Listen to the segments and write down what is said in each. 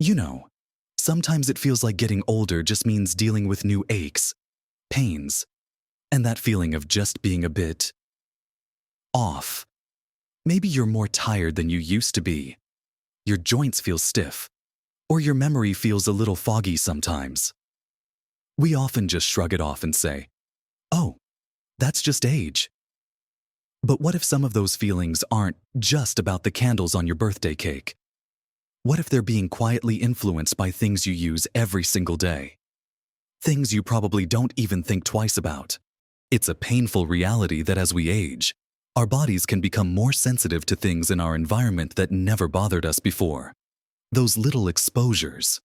You know, sometimes it feels like getting older just means dealing with new aches, pains, and that feeling of just being a bit off. Maybe you're more tired than you used to be. Your joints feel stiff, or your memory feels a little foggy sometimes. We often just shrug it off and say, "Oh, that's just age." But what if some of those feelings aren't just about the candles on your birthday cake? What if they're being quietly influenced by things you use every single day? Things you probably don't even think twice about. It's a painful reality that as we age, our bodies can become more sensitive to things in our environment that never bothered us before. Those little exposures,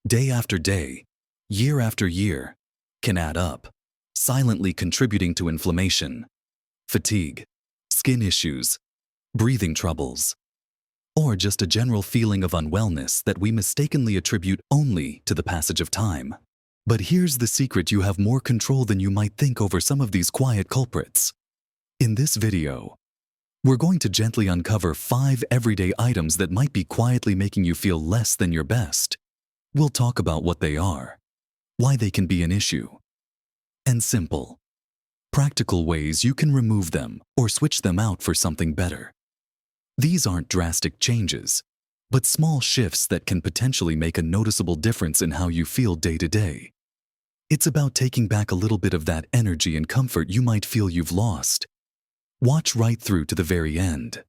day after day, year after year, can add up, silently contributing to inflammation, fatigue, skin issues, breathing troubles, or just a general feeling of unwellness that we mistakenly attribute only to the passage of time. But here's the secret: you have more control than you might think over some of these quiet culprits. In this video, we're going to gently uncover 5 everyday items that might be quietly making you feel less than your best. We'll talk about what they are, why they can be an issue, and simple, practical ways you can remove them or switch them out for something better. These aren't drastic changes, but small shifts that can potentially make a noticeable difference in how you feel day to day. It's about taking back a little bit of that energy and comfort you might feel you've lost. Watch right through to the very end,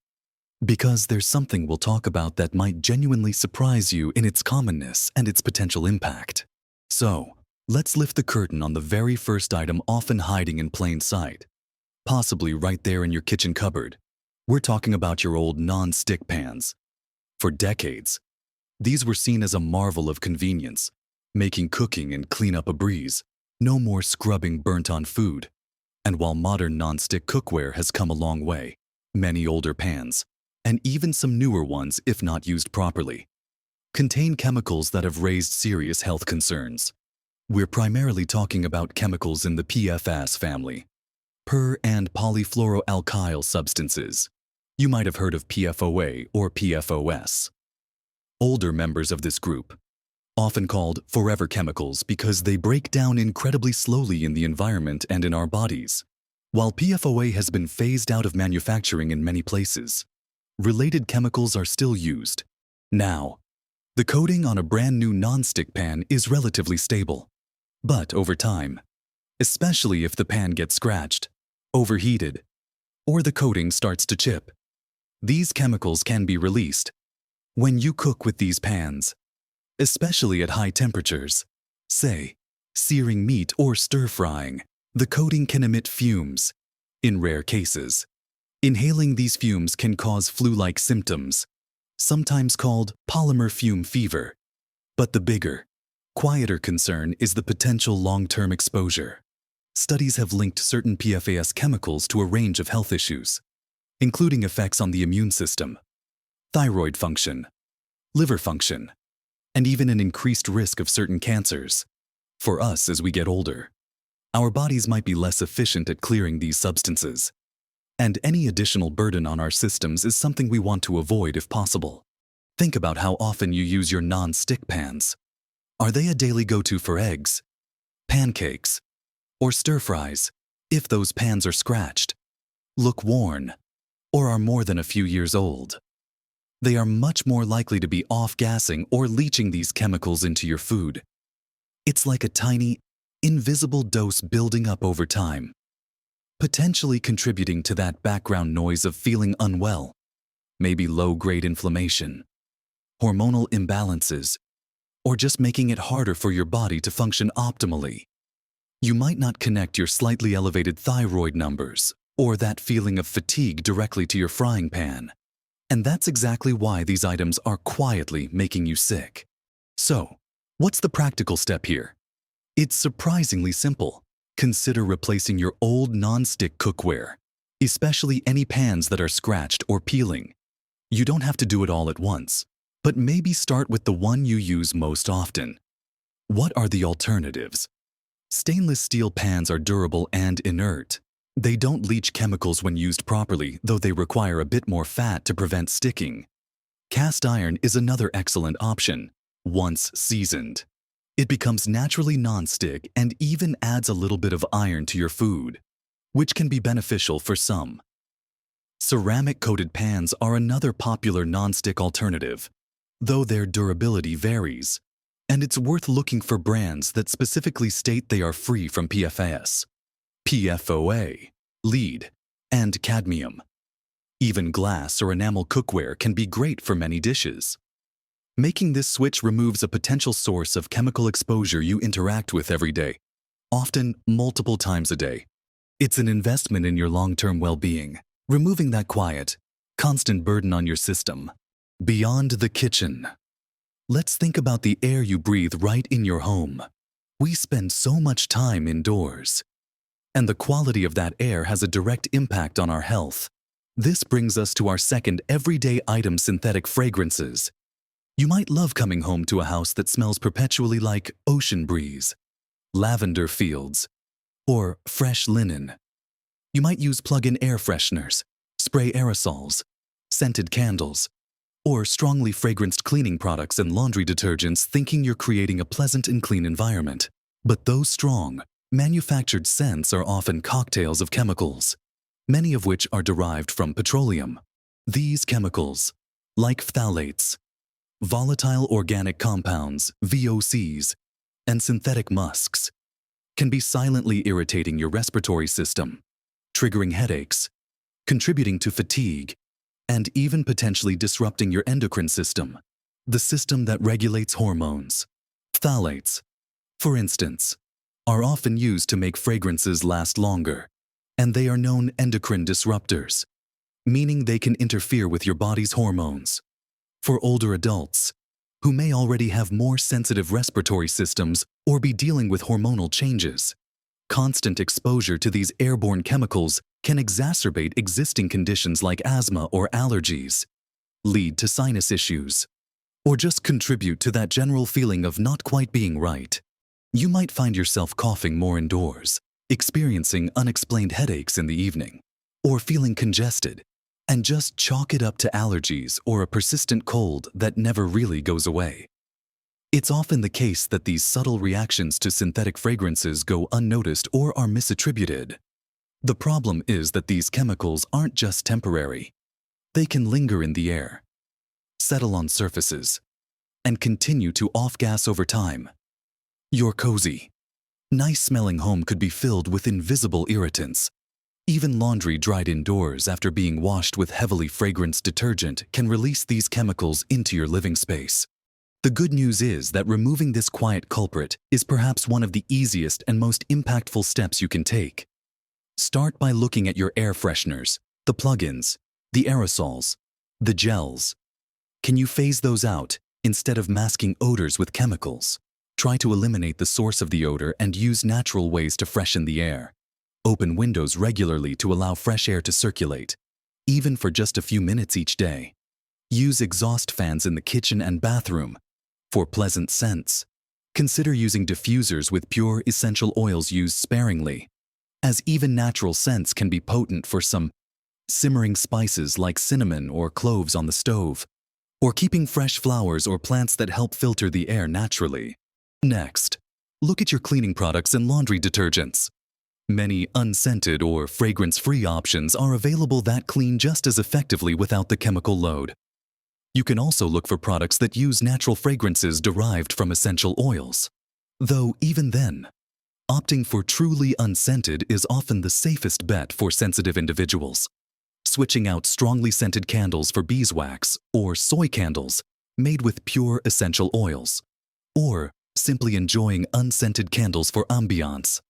because there's something we'll talk about that might genuinely surprise you in its commonness and its potential impact. So, let's lift the curtain on the very first item often hiding in plain sight, possibly right there in your kitchen cupboard. We're talking about your old non-stick pans. For decades, these were seen as a marvel of convenience, making cooking and cleanup a breeze. No more scrubbing burnt-on food. And while modern non-stick cookware has come a long way, many older pans, and even some newer ones if not used properly, contain chemicals that have raised serious health concerns. We're primarily talking about chemicals in the PFAS family, per- and polyfluoroalkyl substances. You might have heard of PFOA or PFOS. Older members of this group, often called forever chemicals because they break down incredibly slowly in the environment and in our bodies. While PFOA has been phased out of manufacturing in many places, related chemicals are still used. Now, the coating on a brand new non-stick pan is relatively stable. But over time, especially if the pan gets scratched, overheated, or the coating starts to chip, these chemicals can be released. When you cook with these pans, especially at high temperatures, say, searing meat or stir-frying, the coating can emit fumes. In rare cases, inhaling these fumes can cause flu-like symptoms, sometimes called polymer fume fever. But the bigger, quieter concern is the potential long-term exposure. Studies have linked certain PFAS chemicals to a range of health issues, including effects on the immune system, thyroid function, liver function, and even an increased risk of certain cancers. For us, as we get older, our bodies might be less efficient at clearing these substances, and any additional burden on our systems is something we want to avoid if possible. Think about how often you use your non-stick pans. Are they a daily go-to for eggs, pancakes, or stir-fries? If those pans are scratched, look worn, or are more than a few years old, they are much more likely to be off-gassing or leaching these chemicals into your food. It's like a tiny, invisible dose building up over time, potentially contributing to that background noise of feeling unwell, maybe low-grade inflammation, hormonal imbalances, or just making it harder for your body to function optimally. You might not connect your slightly elevated thyroid numbers or that feeling of fatigue directly to your frying pan. And that's exactly why these items are quietly making you sick. So, what's the practical step here? It's surprisingly simple. Consider replacing your old non-stick cookware, especially any pans that are scratched or peeling. You don't have to do it all at once, but maybe start with the one you use most often. What are the alternatives? Stainless steel pans are durable and inert. They don't leach chemicals when used properly, though they require a bit more fat to prevent sticking. Cast iron is another excellent option. Once seasoned, it becomes naturally non-stick and even adds a little bit of iron to your food, which can be beneficial for some. Ceramic-coated pans are another popular non-stick alternative, though their durability varies, and it's worth looking for brands that specifically state they are free from PFAS, PFOA, lead, and cadmium. Even glass or enamel cookware can be great for many dishes. Making this switch removes a potential source of chemical exposure you interact with every day, often multiple times a day. It's an investment in your long-term well-being, removing that quiet, constant burden on your system. Beyond the kitchen, let's think about the air you breathe right in your home. We spend so much time indoors, and the quality of that air has a direct impact on our health. This brings us to our second everyday item: synthetic fragrances. You might love coming home to a house that smells perpetually like ocean breeze, lavender fields, or fresh linen. You might use plug-in air fresheners, spray aerosols, scented candles, or strongly fragranced cleaning products and laundry detergents, thinking you're creating a pleasant and clean environment. But those strong, manufactured scents are often cocktails of chemicals, many of which are derived from petroleum. These chemicals, like phthalates, volatile organic compounds, VOCs, and synthetic musks, can be silently irritating your respiratory system, triggering headaches, contributing to fatigue, and even potentially disrupting your endocrine system, the system that regulates hormones. Phthalates, for instance, are often used to make fragrances last longer, and they are known endocrine disruptors, meaning they can interfere with your body's hormones. For older adults, who may already have more sensitive respiratory systems or be dealing with hormonal changes, constant exposure to these airborne chemicals can exacerbate existing conditions like asthma or allergies, lead to sinus issues, or just contribute to that general feeling of not quite being right. You might find yourself coughing more indoors, experiencing unexplained headaches in the evening, or feeling congested, and just chalk it up to allergies or a persistent cold that never really goes away. It's often the case that these subtle reactions to synthetic fragrances go unnoticed or are misattributed. The problem is that these chemicals aren't just temporary. They can linger in the air, settle on surfaces, and continue to off-gas over time. Your cozy, nice-smelling home could be filled with invisible irritants. Even laundry dried indoors after being washed with heavily fragranced detergent can release these chemicals into your living space. The good news is that removing this quiet culprit is perhaps one of the easiest and most impactful steps you can take. Start by looking at your air fresheners, the plug-ins, the aerosols, the gels. Can you phase those out instead of masking odors with chemicals? Try to eliminate the source of the odor and use natural ways to freshen the air. Open windows regularly to allow fresh air to circulate, even for just a few minutes each day. Use exhaust fans in the kitchen and bathroom for pleasant scents. Consider using diffusers with pure essential oils used sparingly, as even natural scents can be potent for some simmering spices like cinnamon or cloves on the stove, or keeping fresh flowers or plants that help filter the air naturally. Next, look at your cleaning products and laundry detergents. Many unscented or fragrance-free options are available that clean just as effectively without the chemical load. You can also look for products that use natural fragrances derived from essential oils. Though even then, opting for truly unscented is often the safest bet for sensitive individuals. Switching out strongly scented candles for beeswax or soy candles made with pure essential oils, or simply enjoying unscented candles for ambiance,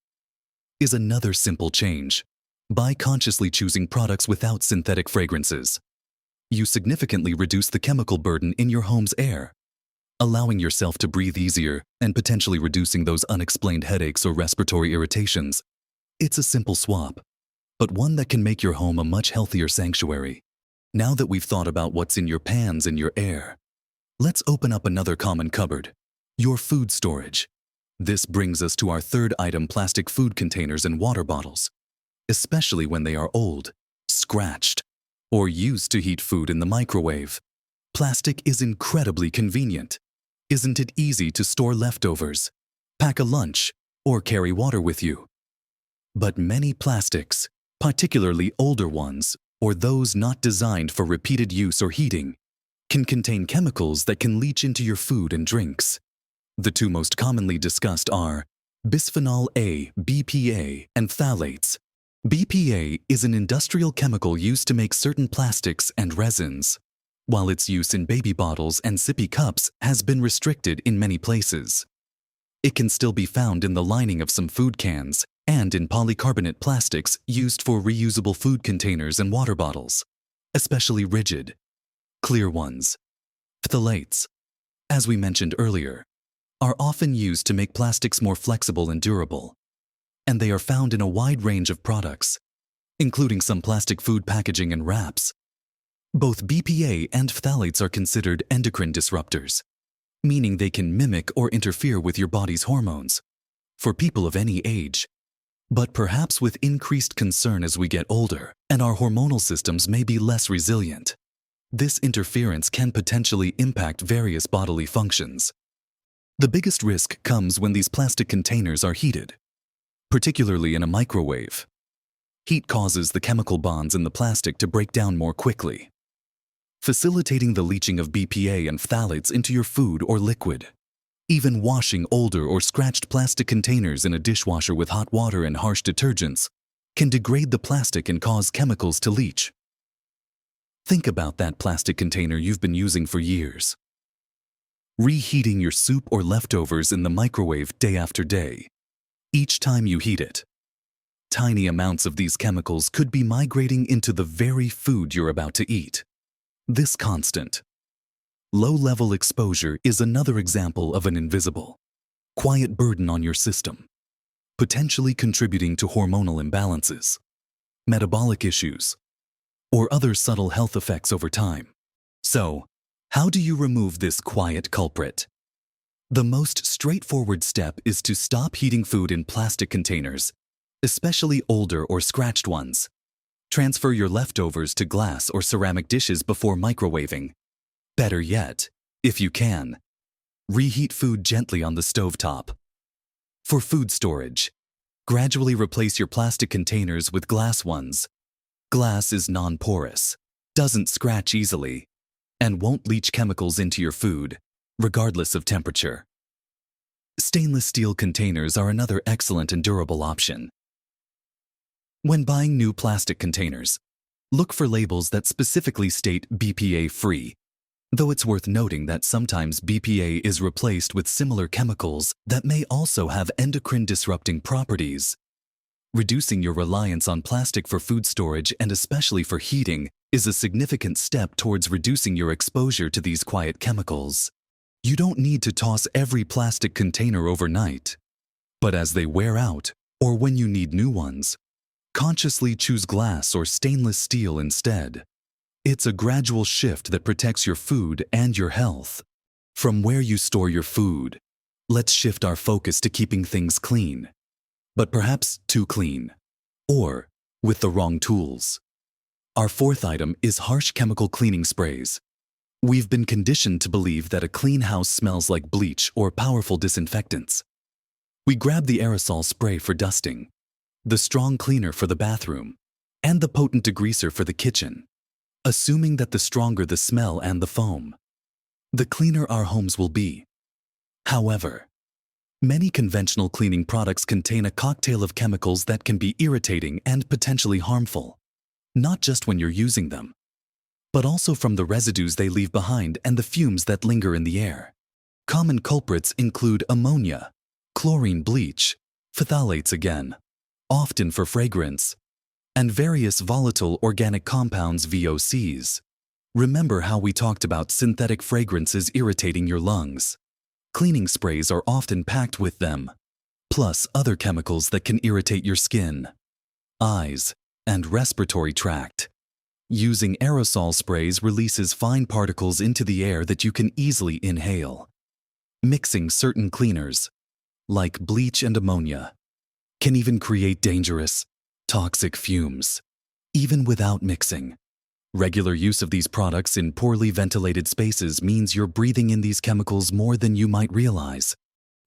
is another simple change. By consciously choosing products without synthetic fragrances, you significantly reduce the chemical burden in your home's air, allowing yourself to breathe easier and potentially reducing those unexplained headaches or respiratory irritations. It's a simple swap, but one that can make your home a much healthier sanctuary. Now that we've thought about what's in your pans and your air, let's open up another common cupboard: your food storage. This brings us to our third item: plastic food containers and water bottles. Especially when they are old, scratched, or used to heat food in the microwave, plastic is incredibly convenient. Isn't it easy to store leftovers, pack a lunch, or carry water with you? But many plastics, particularly older ones or those not designed for repeated use or heating, can contain chemicals that can leach into your food and drinks. The two most commonly discussed are bisphenol A, BPA, and phthalates. BPA is an industrial chemical used to make certain plastics and resins, while its use in baby bottles and sippy cups has been restricted in many places. It can still be found in the lining of some food cans and in polycarbonate plastics used for reusable food containers and water bottles, especially rigid, clear ones. Phthalates, as we mentioned earlier, are often used to make plastics more flexible and durable, and they are found in a wide range of products, including some plastic food packaging and wraps. Both BPA and phthalates are considered endocrine disruptors, meaning they can mimic or interfere with your body's hormones, for people of any age. But perhaps with increased concern as we get older and our hormonal systems may be less resilient, this interference can potentially impact various bodily functions. The biggest risk comes when these plastic containers are heated, particularly in a microwave. Heat causes the chemical bonds in the plastic to break down more quickly, facilitating the leaching of BPA and phthalates into your food or liquid. Even washing older or scratched plastic containers in a dishwasher with hot water and harsh detergents can degrade the plastic and cause chemicals to leach. Think about that plastic container you've been using for years. Reheating your soup or leftovers in the microwave day after day. Each time you heat it, tiny amounts of these chemicals could be migrating into the very food you're about to eat. This constant, low-level exposure is another example of an invisible, quiet burden on your system, potentially contributing to hormonal imbalances, metabolic issues, or other subtle health effects over time. So, how do you remove this quiet culprit? The most straightforward step is to stop heating food in plastic containers, especially older or scratched ones. Transfer your leftovers to glass or ceramic dishes before microwaving. Better yet, if you can, reheat food gently on the stovetop. For food storage, gradually replace your plastic containers with glass ones. Glass is non-porous, doesn't scratch easily, and won't leach chemicals into your food, regardless of temperature. Stainless steel containers are another excellent and durable option. When buying new plastic containers, look for labels that specifically state BPA-free, though it's worth noting that sometimes BPA is replaced with similar chemicals that may also have endocrine-disrupting properties. Reducing your reliance on plastic for food storage and especially for heating is a significant step towards reducing your exposure to these quiet chemicals. You don't need to toss every plastic container overnight, but as they wear out or when you need new ones, consciously choose glass or stainless steel instead. It's a gradual shift that protects your food and your health. From where you store your food, let's shift our focus to keeping things clean, but perhaps too clean, or with the wrong tools. Our fourth item is harsh chemical cleaning sprays. We've been conditioned to believe that a clean house smells like bleach or powerful disinfectants. We grab the aerosol spray for dusting, the strong cleaner for the bathroom, and the potent degreaser for the kitchen, assuming that the stronger the smell and the foam, the cleaner our homes will be. However, many conventional cleaning products contain a cocktail of chemicals that can be irritating and potentially harmful, not just when you're using them, but also from the residues they leave behind and the fumes that linger in the air. Common culprits include ammonia, chlorine bleach, phthalates again, often for fragrance, and various volatile organic compounds VOCs. Remember how we talked about synthetic fragrances irritating your lungs? Cleaning sprays are often packed with them, plus other chemicals that can irritate your skin, eyes, and respiratory tract. Using aerosol sprays releases fine particles into the air that you can easily inhale. Mixing certain cleaners, like bleach and ammonia, can even create dangerous, toxic fumes, even without mixing. Regular use of these products in poorly ventilated spaces means you're breathing in these chemicals more than you might realize.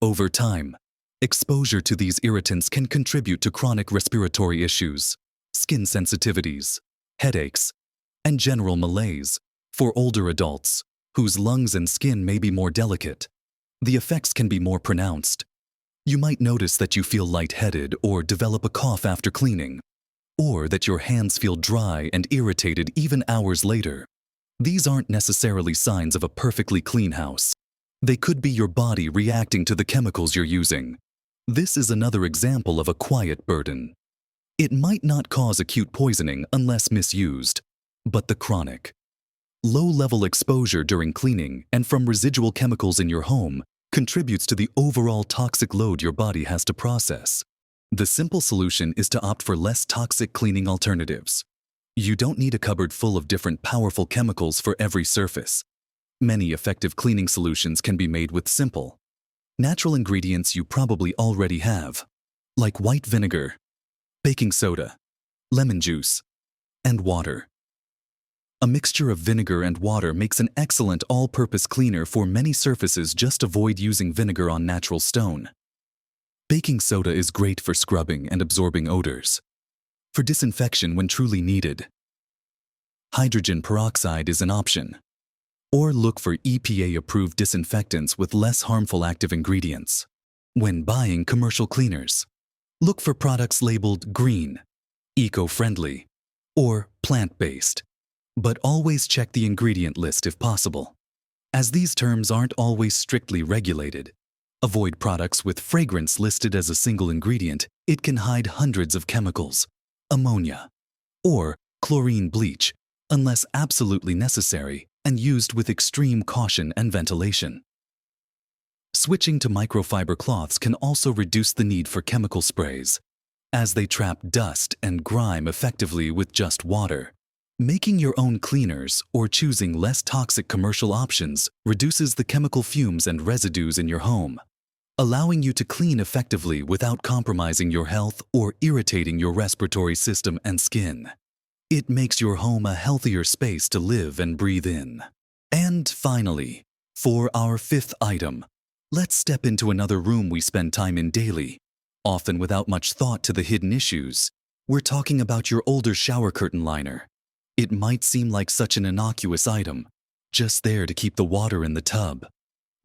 Over time, exposure to these irritants can contribute to chronic respiratory issues, skin sensitivities, headaches, and general malaise. For older adults, whose lungs and skin may be more delicate, the effects can be more pronounced. You might notice that you feel lightheaded or develop a cough after cleaning, or that your hands feel dry and irritated even hours later. These aren't necessarily signs of a perfectly clean house. They could be your body reacting to the chemicals you're using. This is another example of a quiet burden. It might not cause acute poisoning unless misused, but the chronic, low-level exposure during cleaning and from residual chemicals in your home contributes to the overall toxic load your body has to process. The simple solution is to opt for less toxic cleaning alternatives. You don't need a cupboard full of different powerful chemicals for every surface. Many effective cleaning solutions can be made with simple, natural ingredients you probably already have, like white vinegar, baking soda, lemon juice, and water. A mixture of vinegar and water makes an excellent all-purpose cleaner for many surfaces. Just avoid using vinegar on natural stone. Baking soda is great for scrubbing and absorbing odors. For disinfection when truly needed, hydrogen peroxide is an option. Or look for EPA-approved disinfectants with less harmful active ingredients. When buying commercial cleaners, look for products labeled green, eco-friendly, or plant-based. But always check the ingredient list if possible. As these terms aren't always strictly regulated, avoid products with fragrance listed as a single ingredient. It can hide hundreds of chemicals, ammonia, or chlorine bleach, unless absolutely necessary and used with extreme caution and ventilation. Switching to microfiber cloths can also reduce the need for chemical sprays, as they trap dust and grime effectively with just water. Making your own cleaners or choosing less toxic commercial options reduces the chemical fumes and residues in your home, allowing you to clean effectively without compromising your health or irritating your respiratory system and skin. It makes your home a healthier space to live and breathe in. And finally, for our fifth item, let's step into another room we spend time in daily, often without much thought to the hidden issues. We're talking about your older shower curtain liner. It might seem like such an innocuous item, just there to keep the water in the tub.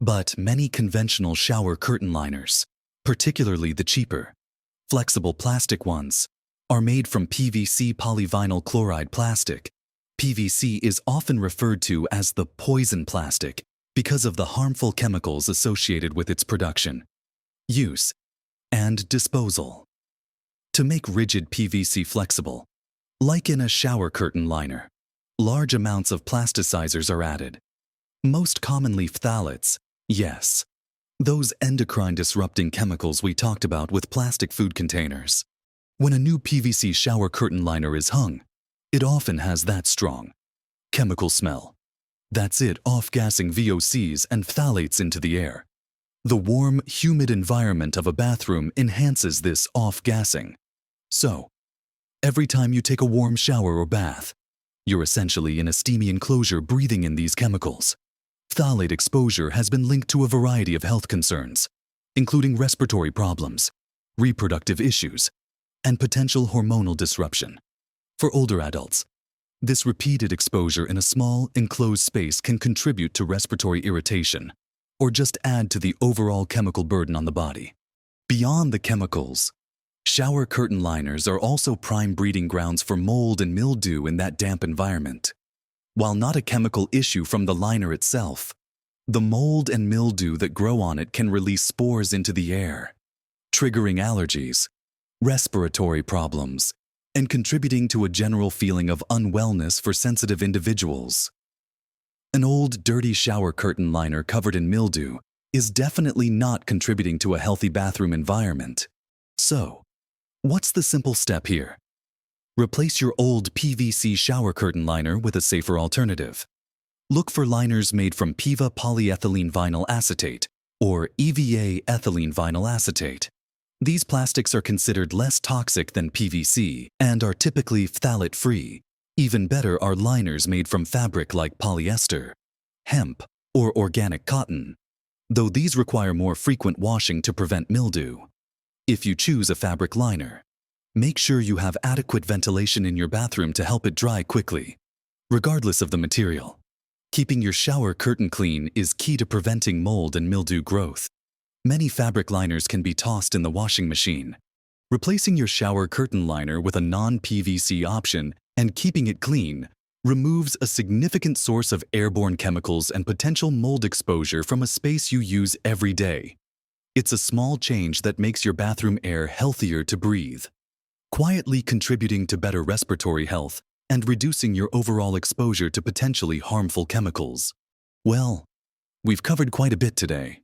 But many conventional shower curtain liners, particularly the cheaper, flexible plastic ones, are made from PVC polyvinyl chloride plastic. PVC is often referred to as the poison plastic because of the harmful chemicals associated with its production, use, and disposal. To make rigid PVC flexible, like in a shower curtain liner, large amounts of plasticizers are added. Most commonly phthalates, yes, those endocrine-disrupting chemicals we talked about with plastic food containers. When a new PVC shower curtain liner is hung, it often has that strong chemical smell. That's it off-gassing VOCs and phthalates into the air. The warm, humid environment of a bathroom enhances this off-gassing. So, every time you take a warm shower or bath, you're essentially in a steamy enclosure breathing in these chemicals. Phthalate exposure has been linked to a variety of health concerns, including respiratory problems, reproductive issues, and potential hormonal disruption. For older adults, this repeated exposure in a small, enclosed space can contribute to respiratory irritation or just add to the overall chemical burden on the body. Beyond the chemicals, shower curtain liners are also prime breeding grounds for mold and mildew in that damp environment. While not a chemical issue from the liner itself, the mold and mildew that grow on it can release spores into the air, triggering allergies, respiratory problems, and contributing to a general feeling of unwellness for sensitive individuals. An old, dirty shower curtain liner covered in mildew is definitely not contributing to a healthy bathroom environment. So, what's the simple step here? Replace your old PVC shower curtain liner with a safer alternative. Look for liners made from PIVA polyethylene vinyl acetate, or EVA ethylene vinyl acetate. These plastics are considered less toxic than PVC and are typically phthalate-free, Even better are liners made from fabric like polyester, hemp, or organic cotton, though these require more frequent washing to prevent mildew. If you choose a fabric liner, make sure you have adequate ventilation in your bathroom to help it dry quickly, regardless of the material. Keeping your shower curtain clean is key to preventing mold and mildew growth. Many fabric liners can be tossed in the washing machine. Replacing your shower curtain liner with a non-PVC option and keeping it clean removes a significant source of airborne chemicals and potential mold exposure from a space you use every day. It's a small change that makes your bathroom air healthier to breathe, quietly contributing to better respiratory health and reducing your overall exposure to potentially harmful chemicals. Well, we've covered quite a bit today.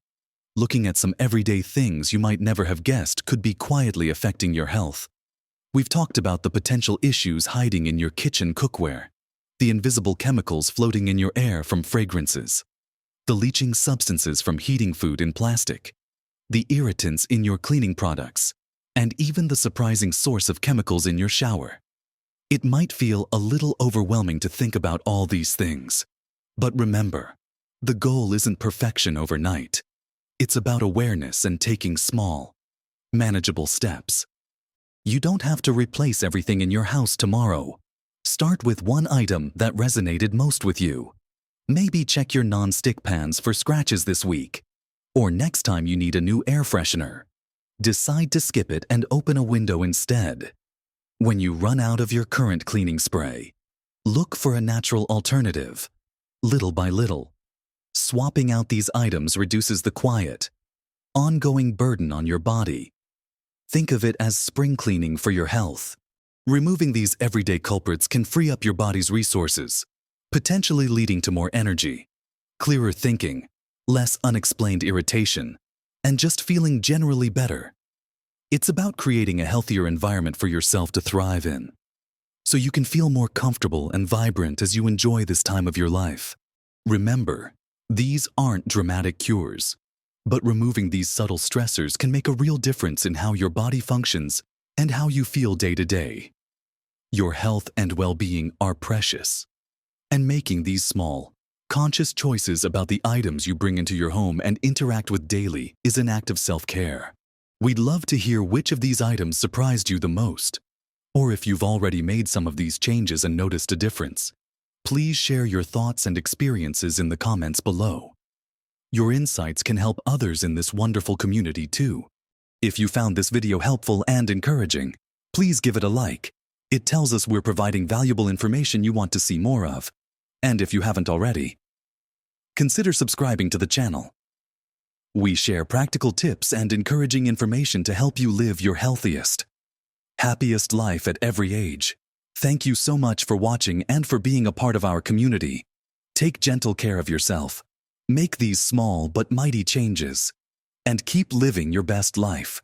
Looking at some everyday things you might never have guessed could be quietly affecting your health. We've talked about the potential issues hiding in your kitchen cookware, the invisible chemicals floating in your air from fragrances, the leaching substances from heating food in plastic, the irritants in your cleaning products, and even the surprising source of chemicals in your shower. It might feel a little overwhelming to think about all these things. But remember, the goal isn't perfection overnight. It's about awareness and taking small, manageable steps. You don't have to replace everything in your house tomorrow. Start with one item that resonated most with you. Maybe check your non-stick pans for scratches this week. Or next time you need a new air freshener, decide to skip it and open a window instead. When you run out of your current cleaning spray, look for a natural alternative, little by little. Swapping out these items reduces the quiet, ongoing burden on your body. Think of it as spring cleaning for your health. Removing these everyday culprits can free up your body's resources, potentially leading to more energy, clearer thinking, less unexplained irritation, and just feeling generally better. It's about creating a healthier environment for yourself to thrive in, so you can feel more comfortable and vibrant as you enjoy this time of your life. Remember, these aren't dramatic cures, but removing these subtle stressors can make a real difference in how your body functions and how you feel day to day. Your health and well-being are precious, and making these small, conscious choices about the items you bring into your home and interact with daily is an act of self-care. We'd love to hear which of these items surprised you the most, or if you've already made some of these changes and noticed a difference. Please share your thoughts and experiences in the comments below. Your insights can help others in this wonderful community too. If you found this video helpful and encouraging, please give it a like. It tells us we're providing valuable information you want to see more of. And if you haven't already, consider subscribing to the channel. We share practical tips and encouraging information to help you live your healthiest, happiest life at every age. Thank you so much for watching and for being a part of our community. Take gentle care of yourself. Make these small but mighty changes, and keep living your best life.